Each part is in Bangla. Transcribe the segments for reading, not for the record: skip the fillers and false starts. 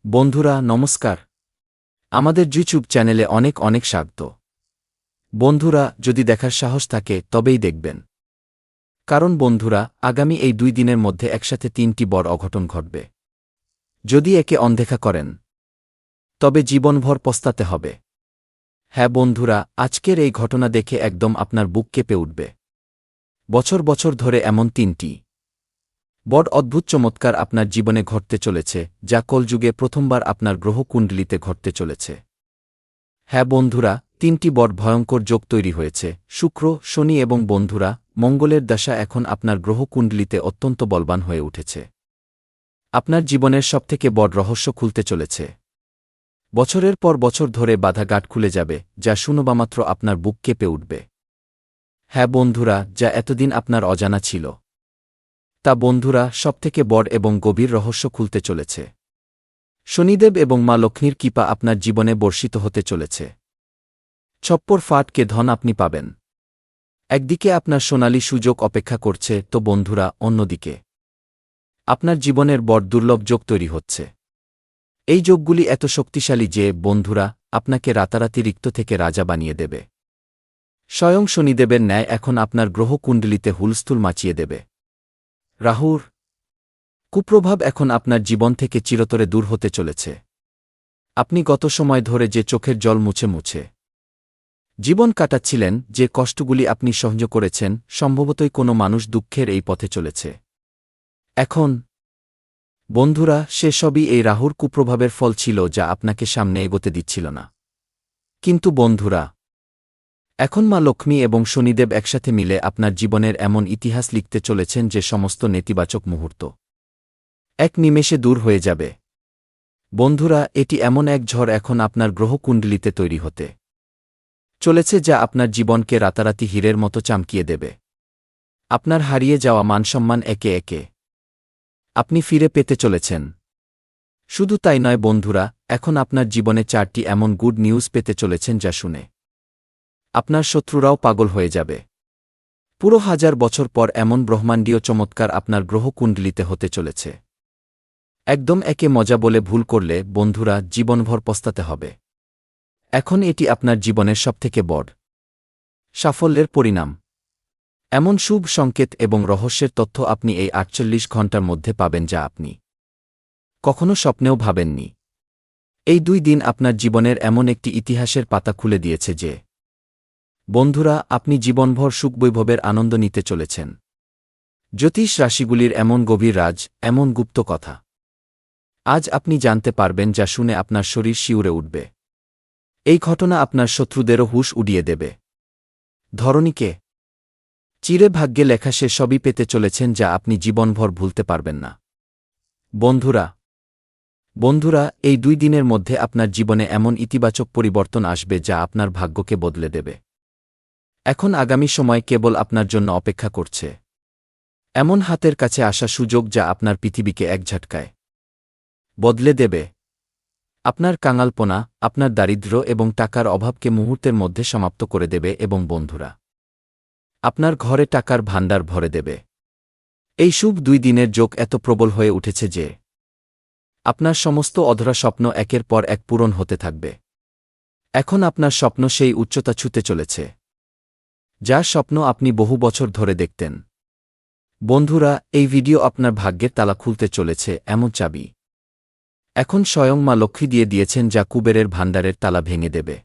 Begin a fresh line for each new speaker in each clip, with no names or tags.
বন্ধুরা নমস্কার। আমাদের ইউটিউব চ্যানেলে অনেক অনেক স্বাগত। বন্ধুরা যদি দেখার সাহস থাকে তবেই দেখবেন, কারণ বন্ধুরা আগামী এই 2 দিনের মধ্যে একসাথে 3টি বড় অঘটন ঘটবে। যদি একে অনদেখা করেন তবে জীবনভর পস্তাতে হবে। হ্যাঁ বন্ধুরা, আজকের এই ঘটনা দেখে একদম আপনার বুক কেঁপে উঠবে। বছর বছর ধরে এমন 3টি বড় অদ্ভুত চমৎকার আপনার জীবনে ঘটতে চলেছে, যা কলযুগে প্রথমবার আপনার গ্রহকুণ্ডলিতে ঘটতে চলেছে। হ্যাঁ বন্ধুরা, 3টি বড় ভয়ঙ্কর যোগ তৈরি হয়েছে। শুক্র, শনি এবং বন্ধুরা মঙ্গলের দশা এখন আপনার গ্রহকুণ্ডলিতে অত্যন্ত বলবান হয়ে উঠেছে। আপনার জীবনের সবথেকে বড় রহস্য খুলতে চলেছে। বছরের পর বছর ধরে বাধা গাঁট খুলে যাবে, যা শুনবামাত্র আপনার বুক কেঁপে উঠবে। হ্যাঁ বন্ধুরা, যা এতদিন আপনার অজানা ছিল তা বন্ধুরা সবথেকে বড় এবং গভীর রহস্য খুলতে চলেছে। শনিদেব এবং মা লক্ষ্মীর কৃপা আপনার জীবনে বর্ষিত হতে চলেছে। ছপ্পর ফাটকে ধন আপনি পাবেন। একদিকে আপনার সোনালী সুযোগ অপেক্ষা করছে, তো বন্ধুরা অন্যদিকে আপনার জীবনের বড় দুর্লভ যোগ তৈরি হচ্ছে। এই যোগগুলি এত শক্তিশালী যে বন্ধুরা আপনাকে রাতারাতি রিক্ত থেকে রাজা বানিয়ে দেবে। স্বয়ং শনিদেবের ন্যায় এখন আপনার গ্রহকুণ্ডলিতে হুলস্থুল মাচিয়ে দেবে। রাহুর কুপ্রভাব এখন আপনার জীবন থেকে চিরতরে দূর হতে চলেছে। আপনি গত সময় ধরে যে চোখের জল মুছে মুছে জীবন কাটাচ্ছিলেন, যে কষ্টগুলি আপনি সহ্য করেছেন, সম্ভবতই কোনো মানুষ দুঃখের এই পথে চলেছে। এখন বন্ধুরা সে সবই এই রাহুর কুপ্রভাবের ফল ছিল, যা আপনাকে সামনে এগোতে দিচ্ছিল না। কিন্তু বন্ধুরা এখন মা লক্ষ্মী এবং শনিদেব একসাথে মিলে আপনার জীবনের এমন ইতিহাস লিখতে চলেছেন যে সমস্ত নেতিবাচক মুহূর্ত এক নিমেষে দূর হয়ে যাবে। বন্ধুরা এটি এমন এক ঝড় এখন আপনার গ্রহকুণ্ডলিতে তৈরি হতে চলেছে, যা আপনার জীবনকে রাতারাতি হীরের মতো চামকিয়ে দেবে। আপনার হারিয়ে যাওয়া মানসম্মান একে একে আপনি ফিরে পেতে চলেছেন। শুধু তাই নয় বন্ধুরা, এখন আপনার জীবনে 4টি এমন গুড নিউজ পেতে চলেছেন যা শুনে আপনার শত্রুরাও পাগল হয়ে যাবে। পুরো 1000 বছর পর এমন ব্রহ্মাণ্ডীয় চমৎকার আপনার গ্রহকুণ্ডলিতে হতে চলেছে। একদম একে মজা বলে ভুল করলে বন্ধুরা জীবনভর পস্তাতে হবে। এখন এটি আপনার জীবনের সবথেকে বড় সাফল্যের পরিণাম। এমন শুভ সংকেত এবং রহস্যের তথ্য আপনি এই 48 ঘণ্টার মধ্যে পাবেন, যা আপনি কখনো স্বপ্নেও ভাবেননি। এই 2 দিন আপনার জীবনের এমন একটি ইতিহাসের পাতা খুলে দিয়েছে যে বন্ধুরা আপনি জীবনভর সুখবৈভবের আনন্দ নিতে চলেছেন। জ্যোতিষ রাশিগুলির এমন গভীর রাজ, এমন গুপ্ত কথা আজ আপনি জানতে পারবেন, যা শুনে আপনার শরীর শিউরে উঠবে। এই ঘটনা আপনার শত্রুদেরও হুঁশ উড়িয়ে দেবে। ধরণীকে চিরে ভাগ্যে লেখা সে সবই পেতে চলেছেন, যা আপনি জীবনভর ভুলতে পারবেন না। বন্ধুরা এই 2 দিনের মধ্যে আপনার জীবনে এমন ইতিবাচক পরিবর্তন আসবে, যা আপনার ভাগ্যকে বদলে দেবে। এখন আগামী সময় কেবল আপনার জন্য অপেক্ষা করছে। এমন হাতের কাছে আসা সুযোগ যা আপনার পৃথিবীকে এক ঝটকায় বদলে দেবে। আপনার কাঙালপনা, আপনার দারিদ্র্য এবং টাকার অভাবকে মুহূর্তের মধ্যে সমাপ্ত করে দেবে এবং বন্ধুরা আপনার ঘরে টাকার ভাণ্ডার ভরে দেবে। এই শুভ 2 দিনের যোগ এত প্রবল হয়ে উঠেছে যে আপনার সমস্ত অধরা স্বপ্ন একের পর এক পূরণ হতে থাকবে। এখন আপনার স্বপ্ন সেই উচ্চতা ছুঁতে চলেছে, যা স্বপ্ন আপনি বহু বছর ধরে দেখতেন। বন্ধুরা এই ভিডিও আপনার ভাগ্যের তালা খুলতে চলেছে এমন চাবি এখন স্বয়ং মা লক্ষ্মী দিয়ে দিয়েছেন, যা কুবেরের ভাণ্ডারের তালা ভেঙে দেবে।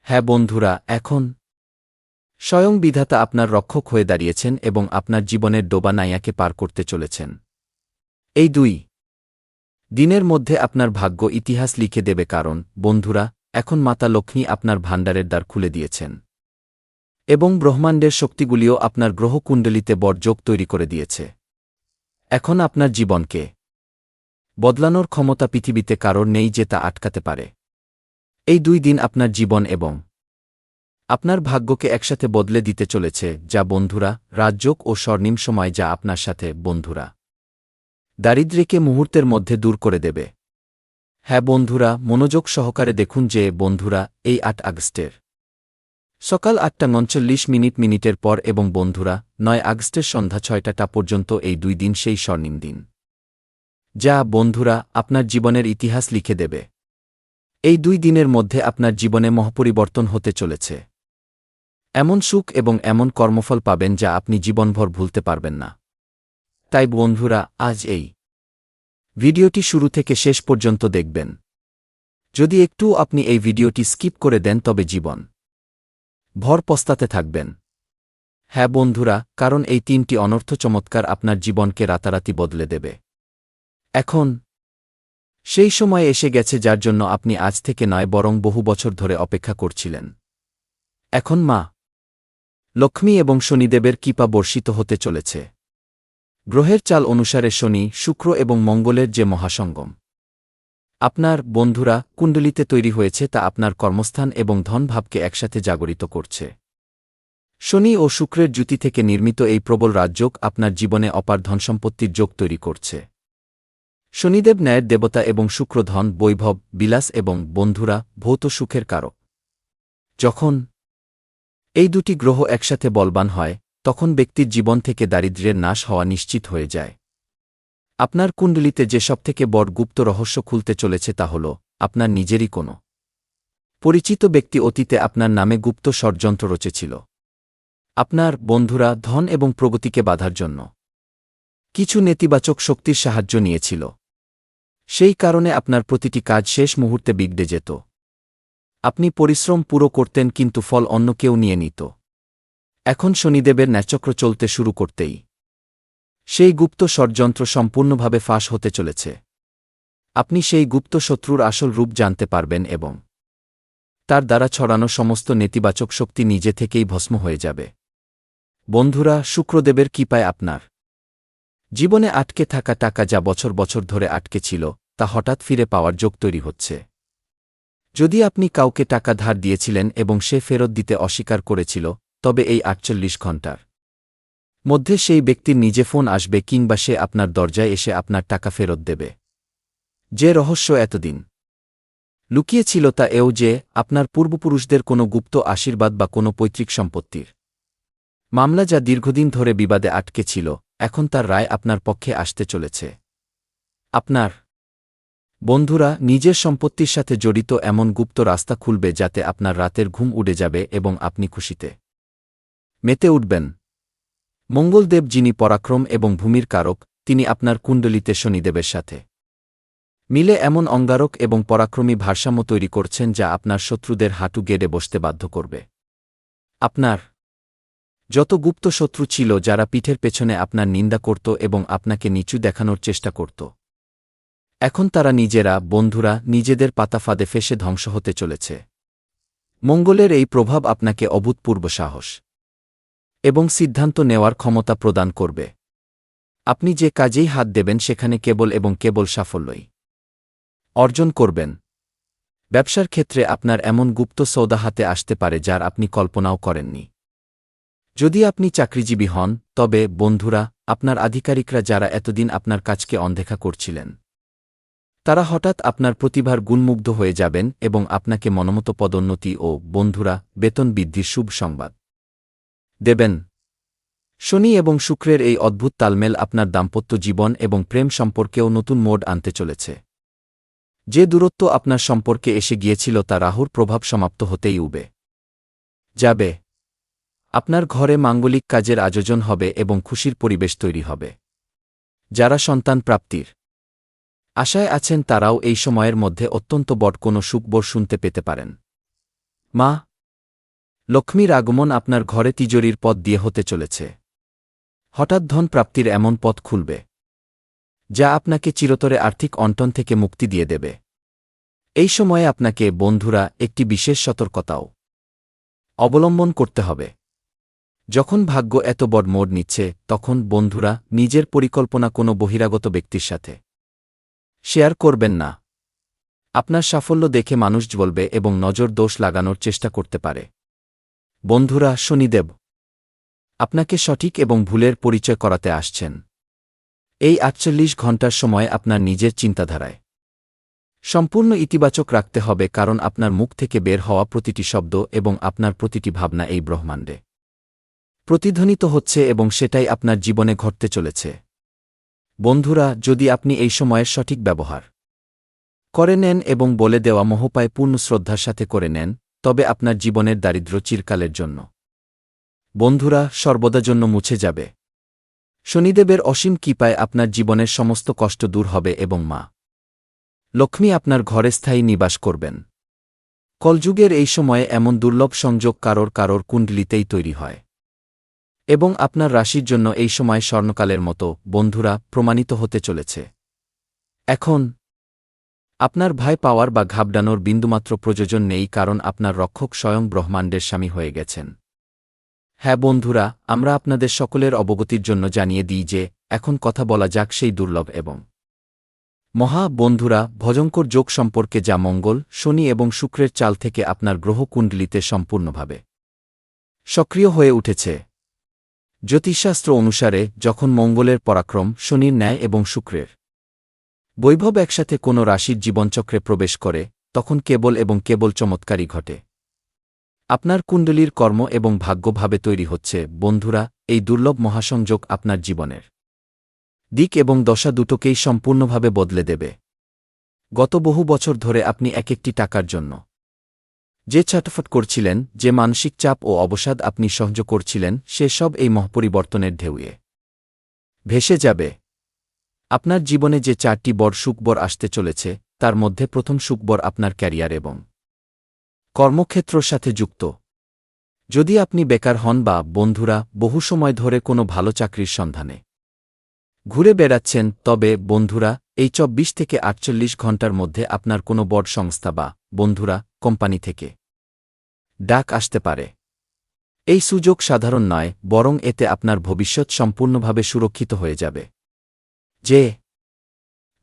হ্যাঁ বন্ধুরা, এখন স্বয়ং বিধাতা আপনার রক্ষক হয়ে দাঁড়িয়েছেন এবং আপনার জীবনের ডোবা নাইয়াকে পার করতে চলেছেন। এই 2 দিনের মধ্যে আপনার ভাগ্য ইতিহাস লিখে দেবে, কারণ বন্ধুরা এখন মাতা লক্ষ্মী আপনার ভাণ্ডারের দ্বার খুলে দিয়েছেন এবং ব্রহ্মাণ্ডের শক্তিগুলিও আপনার গ্রহকুণ্ডলিতে বড় যোগ তৈরি করে দিয়েছে। এখন আপনার জীবনকে বদলানোর ক্ষমতা পৃথিবীতে কারোর নেই যে তা আটকাতে পারে। এই 2 দিন আপনার জীবন এবং আপনার ভাগ্যকে একসাথে বদলে দিতে চলেছে, যা বন্ধুরা রাজযোগ ও স্বর্ণিম সময়, যা আপনার সাথে বন্ধুরা দারিদ্র্যকে মুহূর্তের মধ্যে দূর করে দেবে। হ্যাঁ বন্ধুরা মনোযোগ সহকারে দেখুন যে বন্ধুরা এই 8 আগস্টের সকাল 8:39 পর এবং বন্ধুরা 9 আগস্টের সন্ধ্যা 6টা পর্যন্ত এই 2 দিন সেই স্বর্ণিম দিন। যা বন্ধুরা আপনার জীবনের ইতিহাস লিখে দেবে। এই 2 দিনের মধ্যে আপনার জীবনে মহাপরিবর্তন হতে চলেছে। এমন সুখ এবং এমন কর্মফল পাবেন যা আপনি জীবনভর ভুলতে পারবেন না। তাই বন্ধুরা, আজ এই ভিডিওটি শুরু থেকে শেষ পর্যন্ত দেখবেন। যদি একটু আপনি এই ভিডিওটি স্কিপ করে দেন তবে জীবন ভর পস্তাতে থাকবেন। হ্যাঁ বন্ধুরা, কারণ এই 3টি অনর্থ চমৎকার আপনার জীবনকে রাতারাতি বদলে দেবে। এখন সেই সময় এসে গেছে যার জন্য আপনি আজ থেকে নয় বরং বহু বছর ধরে অপেক্ষা করছিলেন। এখন মা লক্ষ্মী এবং শনিদেবের কৃপা বর্ষিত হতে চলেছে। গ্রহের চাল অনুসারে শনি, শুক্র এবং মঙ্গলের যে মহাসঙ্গম আপনার বন্ধুরা কুণ্ডলিতে তৈরি হয়েছে তা আপনার কর্মস্থান এবং ধনভাবকে একসাথে জাগরিত করছে। শনি ও শুক্রের জুতি থেকে নির্মিত এই প্রবল রাজযোগ আপনার জীবনে অপার ধনসম্পত্তির যোগ তৈরি করছে। শনিদেব ন্যায়ের দেবতা এবং শুক্র ধন, বৈভব, বিলাস এবং বন্ধুরা ভৌত সুখের কারক। যখন এই 2টি গ্রহ একসাথে বলবান হয় তখন ব্যক্তির জীবন থেকে দারিদ্র্যের নাশ হওয়া নিশ্চিত হয়ে যায়। আপনার কুণ্ডলিতে যে সবথেকে বড় গুপ্ত রহস্য খুলতে চলেছে তা হল আপনার নিজেরই কোনো পরিচিত ব্যক্তি অতীতে আপনার নামে গুপ্ত ষড়যন্ত্র রচেছিল। আপনার বন্ধুরা ধন এবং প্রগতিকে বাধার জন্য কিছু নেতিবাচক শক্তির সাহায্য নিয়েছিল। সেই কারণে আপনার প্রতিটি কাজ শেষ মুহূর্তে বিগড়ে যেত। আপনি পরিশ্রম পুরো করতেন কিন্তু ফল অন্য কেউ নিয়ে নিত। এখন শনিদেবের ন্যাচক্র চলতে শুরু করতেই সেই গুপ্ত ষড়যন্ত্র সম্পূর্ণভাবে ফাঁস হতে চলেছে। আপনি সেই গুপ্ত শত্রুর আসল রূপ জানতে পারবেন এবং তার দ্বারা ছড়ানো সমস্ত নেতিবাচক শক্তি নিজে থেকেই ভস্ম হয়ে যাবে। বন্ধুরা, শুক্রদেবের কৃপায় আপনার জীবনে আটকে থাকা টাকা যা বছর বছর ধরে আটকে ছিল তা হঠাৎ ফিরে পাওয়ার যোগ তৈরি হচ্ছে। যদি আপনি কাউকে টাকা ধার দিয়েছিলেন এবং সে ফেরত দিতে অস্বীকার করেছিল, তবে এই 48 ঘণ্টার মধ্যে সেই ব্যক্তির নিজে ফোন আসবে কিংবা সে আপনার দরজায় এসে আপনার টাকা ফেরত দেবে। যে রহস্য এতদিন লুকিয়ে ছিল তা এও যে আপনার পূর্বপুরুষদের কোনো গুপ্ত আশীর্বাদ বা কোনো পৈতৃক সম্পত্তির মামলা যা দীর্ঘদিন ধরে বিবাদে আটকে ছিল, এখন তার রায় আপনার পক্ষে আসতে চলেছে। আপনার বন্ধুরা নিজের সম্পত্তির সাথে জড়িত এমন গুপ্ত রাস্তা খুলবে যাতে আপনার রাতের ঘুম উড়ে যাবে এবং আপনি খুশিতে মেতে উঠবেন। মঙ্গলদেব, যিনি পরাক্রম এবং ভূমির কারক, তিনি আপনার কুণ্ডলিতে শনিদেবের সাথে মিলে এমন অঙ্গারক এবং পরাক্রমী ভারসাম্য তৈরি করছেন যা আপনার শত্রুদের হাঁটু গেড়ে বসতে বাধ্য করবে। আপনার যত গুপ্ত শত্রু ছিল যারা পিঠের পেছনে আপনার নিন্দা করত এবং আপনাকে নিচু দেখানোর চেষ্টা করত, এখন তারা নিজেরা বন্ধুরা নিজেদের পাতা ফাঁদে ফেসে ধ্বংস হতে চলেছে। মঙ্গলের এই প্রভাব আপনাকে অভূতপূর্ব সাহস এবং সিদ্ধান্ত নেওয়ার ক্ষমতা প্রদান করবে। আপনি যে কাজেই হাত দেবেন সেখানে কেবল এবং কেবল সাফল্যই অর্জন করবেন। ব্যবসার ক্ষেত্রে আপনার এমন গুপ্ত সৌদা হাতে আসতে পারে যার আপনি কল্পনাও করেননি। যদি আপনি চাকরিজীবী হন তবে বন্ধুরা আপনার আধিকারিকরা যারা এতদিন আপনার কাজকে অনদেখা করছিলেন, তারা হঠাৎ আপনার প্রতিভার গুণমুগ্ধ হয়ে যাবেন এবং আপনাকে মনোমতো পদোন্নতি ও বন্ধুরা বেতন বৃদ্ধির শুভ সংবাদ দেবেন। শনি এবং শুক্রের এই অদ্ভুত তালমেল আপনার দাম্পত্য জীবন এবং প্রেম সম্পর্কেও নতুন মোড় আনতে চলেছে। যে দূরত্ব আপনার সম্পর্কে এসে গিয়েছিল তা রাহুর প্রভাব সমাপ্ত হতেই উবে যাবে। আপনার ঘরে মাঙ্গলিক কাজের আয়োজন হবে এবং খুশির পরিবেশ তৈরি হবে। যারা সন্তান প্রাপ্তির আশায় আছেন তারাও এই সময়ের মধ্যে অত্যন্ত বড় কোনো সুখবর শুনতে পেতে পারেন। মা লক্ষ্মীর আগমন আপনার ঘরে তিজোরির পথ দিয়ে হতে চলেছে। হঠাৎ ধন প্রাপ্তির এমন পথ খুলবে যা আপনাকে চিরতরে আর্থিক অনটন থেকে মুক্তি দিয়ে দেবে। এই সময়ে আপনাকে বন্ধুরা একটি বিশেষ সতর্কতাও অবলম্বন করতে হবে। যখন ভাগ্য এত বড় মোড় নিচ্ছে তখন বন্ধুরা নিজের পরিকল্পনা কোনো বহিরাগত ব্যক্তির সাথে শেয়ার করবেন না। আপনার সাফল্য দেখে মানুষ জ্বলবে এবং নজর দোষ লাগানোর চেষ্টা করতে পারে। বন্ধুরা, শনিদেব আপনাকে সঠিক এবং ভুলের পরিচয় করাতে আসছেন। এই 48 ঘণ্টার সময় আপনার নিজের চিন্তাধারায় সম্পূর্ণ ইতিবাচক রাখতে হবে, কারণ আপনার মুখ থেকে বের হওয়া প্রতিটি শব্দ এবং আপনার প্রতিটি ভাবনা এই ব্রহ্মাণ্ডে প্রতিধ্বনিত হচ্ছে এবং সেটাই আপনার জীবনে ঘটতে চলেছে। বন্ধুরা, যদি আপনি এই সময়ের সঠিক ব্যবহার করে নেন এবং বলে দেওয়া মোহপায় পূর্ণ শ্রদ্ধার সাথে করে নেন, তবে আপনার জীবনের দারিদ্র্য চিরকালের জন্য বন্ধুরা সর্বদা জন্য মুছে যাবে। শনিদেবের অসীম কৃপায় আপনার জীবনের সমস্ত কষ্ট দূর হবে এবং মা লক্ষ্মী আপনার ঘরে স্থায়ী নিবাস করবেন। কলযুগের এই সময়ে এমন দুর্লভ সংযোগ কারোর কুণ্ডলিতেই তৈরি হয় এবং আপনার রাশির জন্য এই সময় স্বর্ণকালের মতো বন্ধুরা প্রমাণিত হতে চলেছে। এখন আপনার ভয় পাওয়ার বা ঘাবড়ানোর বিন্দুমাত্র প্রয়োজন নেই, কারণ আপনার রক্ষক স্বয়ং ব্রহ্মাণ্ডের স্বামী হয়ে গেছেন। হ্যাঁ বন্ধুরা, আমরা আপনাদের সকলের অবগতির জন্য জানিয়ে দিই যে এখন কথা বলা যাক সেই দুর্লভ এবং মহা বন্ধুরা ভয়ঙ্কর যোগ সম্পর্কে, যা মঙ্গল, শনি এবং শুক্রের চাল থেকে আপনার গ্রহকুণ্ডলিতে সম্পূর্ণভাবে সক্রিয় হয়ে উঠেছে। জ্যোতিষশাস্ত্র অনুসারে যখন মঙ্গলের পরাক্রম, শনির ন্যায় এবং শুক্রের বৈভব একসাথে কোনো রাশির জীবনচক্রে প্রবেশ করে, তখন কেবল চমৎকারই ঘটে। আপনার কুণ্ডলীর কর্ম এবং ভাগ্যভাবে তৈরি হচ্ছে বন্ধুরা এই দুর্লভ মহাসংযোগ আপনার জীবনের দিক এবং দশা দুটোকেই সম্পূর্ণভাবে বদলে দেবে। গত বহু বছর ধরে আপনি একটি টাকার জন্য যে ছটফট করছিলেন, যে মানসিক চাপ ও অবসাদ আপনি সহ্য করছিলেন, সে সব এই মহাপরিবর্তনের ঢেউয়ে ভেসে যাবে। আপনার জীবনে যে 4টি বড় সুখবর আসতে চলেছে, তার মধ্যে প্রথম সুখবর আপনার ক্যারিয়ার এবং কর্মক্ষেত্রর সাথে যুক্ত। যদি আপনি বেকার হন বা বন্ধুরা বহু সময় ধরে কোনো ভালো চাকরির সন্ধানে ঘুরে বেড়াচ্ছেন, তবে বন্ধুরা এই 24 থেকে 48 ঘণ্টার মধ্যে আপনার কোনো বড় সংস্থা বা বন্ধুরা কোম্পানি থেকে ডাক আসতে পারে। এই সুযোগ সাধারণ নয়, বরং এতে আপনার ভবিষ্যৎ সম্পূর্ণভাবে সুরক্ষিত হয়ে যাবে। যে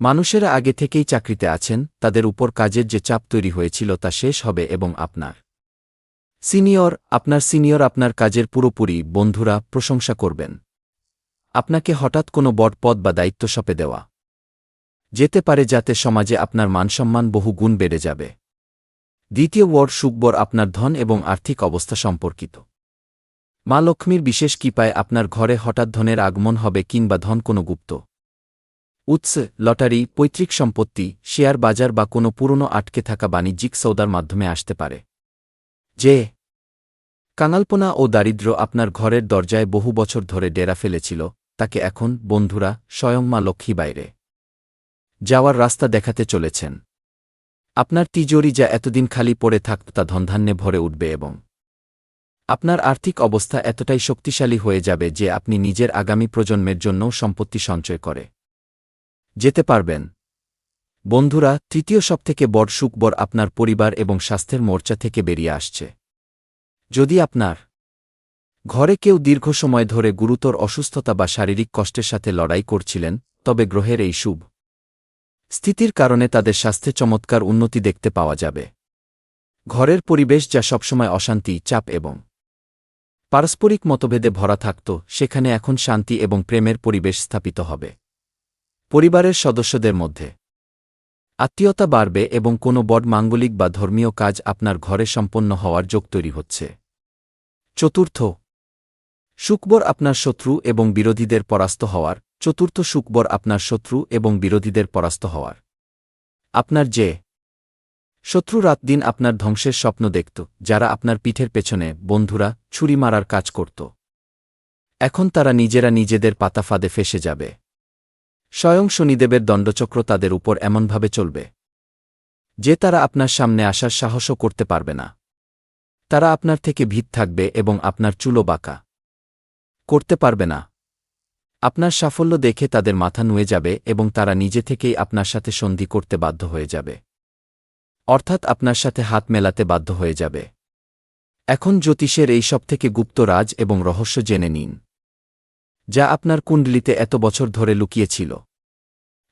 মানুষেরা আগে থেকেই চাকরিতে আছেন, তাদের উপর কাজের যে চাপ তৈরি হয়েছিল তা শেষ হবে এবং আপনার সিনিয়র আপনার কাজের পুরোপুরি বন্ধুরা প্রশংসা করবেন। আপনাকে হঠাৎ কোনো বড় পদ বা দায়িত্ব সঁপে দেওয়া যেতে পারে, যাতে সমাজে আপনার মানসম্মান বহু গুণ বেড়ে যাবে। দ্বিতীয় বড় সুখবর আপনার ধন এবং আর্থিক অবস্থা সম্পর্কিত। মা লক্ষ্মীর বিশেষ কৃপায় আপনার ঘরে হঠাৎ ধনের আগমন হবে, কিংবা ধন কোনো গুপ্ত উৎস, লটারি, পৈতৃক সম্পত্তি, শেয়ার বাজার বা কোনো পুরনো আটকে থাকা বাণিজ্যিক সৌদার মাধ্যমে আসতে পারে। যে কাঙালপনা ও দারিদ্র্য আপনার ঘরের দরজায় বহু বছর ধরে ডেরা ফেলেছিল, তাকে এখন বন্ধুরা স্বয়ং মা লক্ষ্মী বাইরে যাওয়ার রাস্তা দেখাতে চলেছেন। আপনার তিজোরি যা এতদিন খালি পড়ে থাকত তা ধনধান্যে ভরে উঠবে এবং আপনার আর্থিক অবস্থা এতটাই শক্তিশালী হয়ে যাবে যে আপনি নিজের আগামী প্রজন্মের জন্যও সম্পত্তি সঞ্চয় করে যেতে পারবেন। বন্ধুরা, তৃতীয় সবথেকে বড় সুখবর আপনার পরিবার এবং স্বাস্থ্যের মোর্চা থেকে বেরিয়ে আসছে। যদি আপনার ঘরে কেউ দীর্ঘ সময় ধরে গুরুতর অসুস্থতা বা শারীরিক কষ্টের সাথে লড়াই করছিলেন, তবে গ্রহের এই শুভ স্থিতির কারণে তাদের স্বাস্থ্যে চমৎকার উন্নতি দেখতে পাওয়া যাবে। ঘরের পরিবেশ যা সবসময় অশান্তি, চাপ এবং পারস্পরিক মতভেদে ভরা থাকত, সেখানে এখন শান্তি এবং প্রেমের পরিবেশ স্থাপিত হবে। পরিবারের সদস্যদের মধ্যে আত্মীয়তা বাড়বে এবং কোনো বড় মাঙ্গলিক বা ধর্মীয় কাজ আপনার ঘরে সম্পন্ন হওয়ার যোগ তৈরি হচ্ছে। চতুর্থ সুখবর আপনার শত্রু এবং বিরোধীদের পরাস্ত হওয়ার। চতুর্থ সুখবর আপনার শত্রু এবং বিরোধীদের পরাস্ত হওয়ার। আপনার যে শত্রু রাত দিন আপনার ধ্বংসের স্বপ্ন দেখত, যারা আপনার পিঠের পেছনে বন্ধুরা ছুরি মারার কাজ করত, এখন তারা নিজেদের পাতা ফাঁদে ফেসে যাবে। স্বয়ং শনিদেবের দণ্ডচক্র তাদের উপর এমনভাবে চলবে যে তারা আপনার সামনে আসার সাহসও করতে পারবে না। তারা আপনার থেকে ভীত থাকবে এবং আপনার চুলো বাঁকা করতে পারবে না। আপনার সাফল্য দেখে তাদের মাথা নুয়ে যাবে এবং তারা নিজে থেকেই আপনার সাথে সন্ধি করতে বাধ্য হয়ে যাবে, অর্থাৎ আপনার সাথে হাত মেলাতে বাধ্য হয়ে যাবে। এখন জ্যোতিষের এই সব থেকে গুপ্ত রাজ এবং রহস্য জেনে নিন, যা আপনার কুণ্ডলিতে এত বছর ধরে লুকিয়েছিল।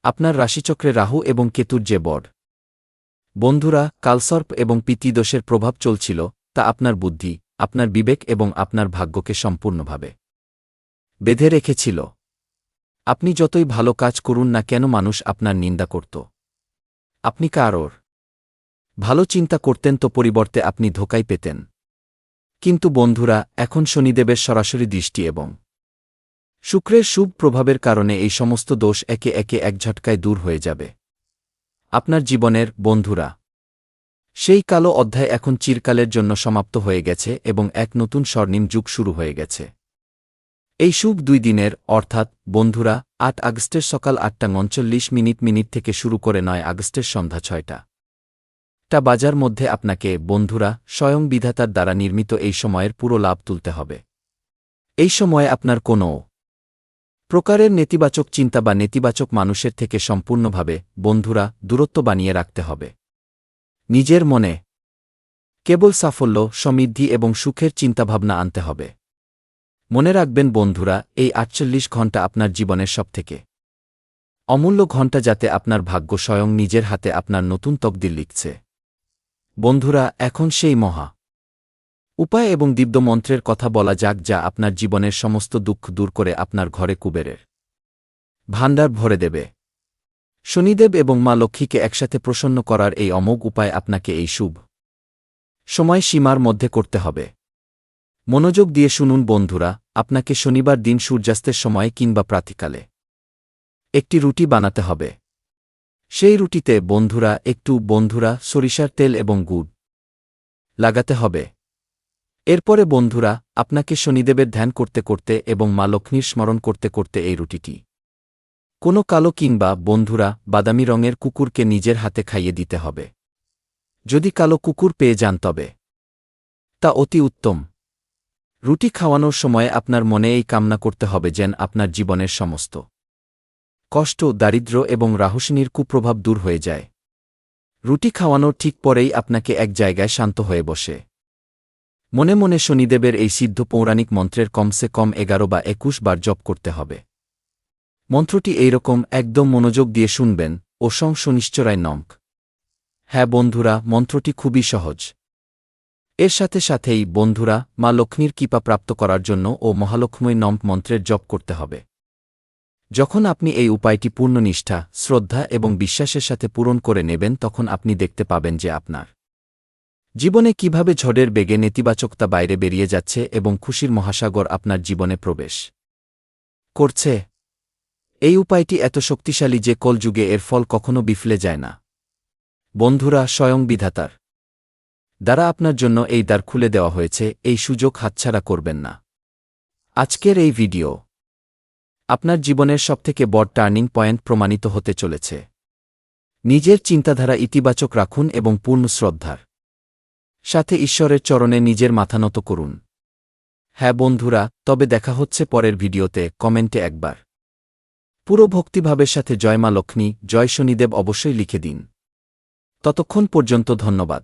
আপনার রাশিচক্রে রাহু এবং কেতুর যে বড় বন্ধুরা কালসর্প এবং পিতৃদোষের প্রভাব চলছিল, তা আপনার বুদ্ধি, আপনার বিবেক এবং আপনার ভাগ্যকে সম্পূর্ণভাবে বেঁধে রেখেছিল। আপনি যতই ভালো কাজ করুন না কেন, মানুষ আপনার নিন্দা করত। আপনি কারোর ভালো চিন্তা করতেন তো পরিবর্তে আপনি ধোঁকাই পেতেন। কিন্তু বন্ধুরা, এখন শনিদেবের সরাসরি দৃষ্টি এবং শুক্রের শুভ প্রভাবের কারণে এই সমস্ত দোষ একে একে এক ঝটকায় দূর হয়ে যাবে আপনার জীবনের। বন্ধুরা, সেই কালো অধ্যায় এখন চিরকালের জন্য সমাপ্ত হয়ে গেছে এবং এক নতুন স্বর্ণিম যুগ শুরু হয়ে গেছে। এই শুভ 2 দিনের অর্থাৎ বন্ধুরা 8 আগস্টের সকাল 8:39 থেকে শুরু করে 9 আগস্টের সন্ধ্যা 6টা বাজার মধ্যে আপনাকে বন্ধুরা স্বয়ং বিধাতার দ্বারা নির্মিত এই সময়ের পুরো লাভ তুলতে হবে। এই সময়ে আপনার কোনো প্রকারের নেতিবাচক চিন্তা বা নেতিবাচক মানুষের থেকে সম্পূর্ণভাবে বন্ধুরা দূরত্ব বানিয়ে রাখতে হবে। নিজের মনে কেবল সাফল্য, সমৃদ্ধি এবং সুখের চিন্তাভাবনা আনতে হবে। মনে রাখবেন বন্ধুরা, এই 48 ঘণ্টা আপনার জীবনের সবথেকে অমূল্য ঘণ্টা, যাতে আপনার ভাগ্য স্বয়ং নিজের হাতে আপনার নতুন তকদির লিখছে। বন্ধুরা, এখন সেই মহা উপায় এবং দিব্য মন্ত্রের কথা বলা যাক, যা আপনার জীবনের সমস্ত দুঃখ দূর করে আপনার ঘরে কুবেরের ভাণ্ডার ভরে দেবে। শনিদেব এবং মা লক্ষ্মীকে একসাথে প্রসন্ন করার এই অমোঘ উপায় আপনাকে এই শুভ সময় সীমার মধ্যে করতে হবে। মনোযোগ দিয়ে শুনুন বন্ধুরা, আপনাকে শনিবার দিন সূর্যাস্তের সময় কিংবা প্রাতঃকালে একটি রুটি বানাতে হবে। সেই রুটিতে বন্ধুরা সরিষার তেল এবং গুড় লাগাতে হবে। এরপরে বন্ধুরা আপনাকে শনিদেবের ধ্যান করতে করতে এবং মা লক্ষ্মীর স্মরণ করতে করতে এই রুটিটি কোনো কালো কিংবা বন্ধুরা বাদামি রঙের কুকুরকে নিজের হাতে খাইয়ে দিতে হবে। যদি কালো কুকুর পেয়ে যান তবে তা অতি উত্তম। রুটি খাওয়ানোর সময় আপনার মনে এই কামনা করতে হবে যেন আপনার জীবনের সমস্ত কষ্ট, দারিদ্র্য এবং রাহুশনির কুপ্রভাব দূর হয়ে যায়। রুটি খাওয়ানোর ঠিক পরেই আপনাকে এক জায়গায় শান্ত হয়ে বসে মনে মনে শনিদেবের এই সিদ্ধ পৌরাণিক মন্ত্রের কমসে কম 11 বা 21 বার জপ করতে হবে। মন্ত্রটি এইরকম, একদম মনোযোগ দিয়ে শুনবেন। ওশং শনিশ্চরায় নমঃ। হ্যাঁ বন্ধুরা, মন্ত্রটি খুবই সহজ। এর সাথে সাথেই বন্ধুরা মা লক্ষ্মীর কৃপা প্রাপ্ত করার জন্য ও মহালক্ষ্মী নমঃ মন্ত্রের জপ করতে হবে। যখন আপনি এই উপায়টি পূর্ণ নিষ্ঠা, শ্রদ্ধা এবং বিশ্বাসের সাথে পূরণ করে নেবেন, তখন আপনি দেখতে পাবেন যে আপনার জীবনে কিভাবে ঝড়ের বেগে নেতিবাচকতা বাইরে বেরিয়ে যাচ্ছে এবং খুশির মহাসাগর আপনার জীবনে প্রবেশ করছে। এই উপায়টি এত শক্তিশালী যে কলযুগে এর ফল কখনো বিফলে যায় না। বন্ধুরা, স্বয়ং বিধাতার দ্বারা আপনার জন্য এই দ্বার খুলে দেওয়া হয়েছে, এই সুযোগ হাতছাড়া করবেন না। আজকের এই ভিডিও আপনার জীবনের সবথেকে বড় টার্নিং পয়েন্ট প্রমাণিত হতে চলেছে। নিজের চিন্তাধারা ইতিবাচক রাখুন এবং পূর্ণ শ্রদ্ধার সাথে ঈশ্বরের চরণে নিজের মাথা নত করুন। হ্যাঁ বন্ধুরা, তবে দেখা হচ্ছে পরের ভিডিওতে। কমেন্টে একবার পুরো ভক্তিভাবের সাথে জয় মা লক্ষ্মী, জয় শনিদেব অবশ্যই লিখে দিন। ততক্ষণ পর্যন্ত ধন্যবাদ।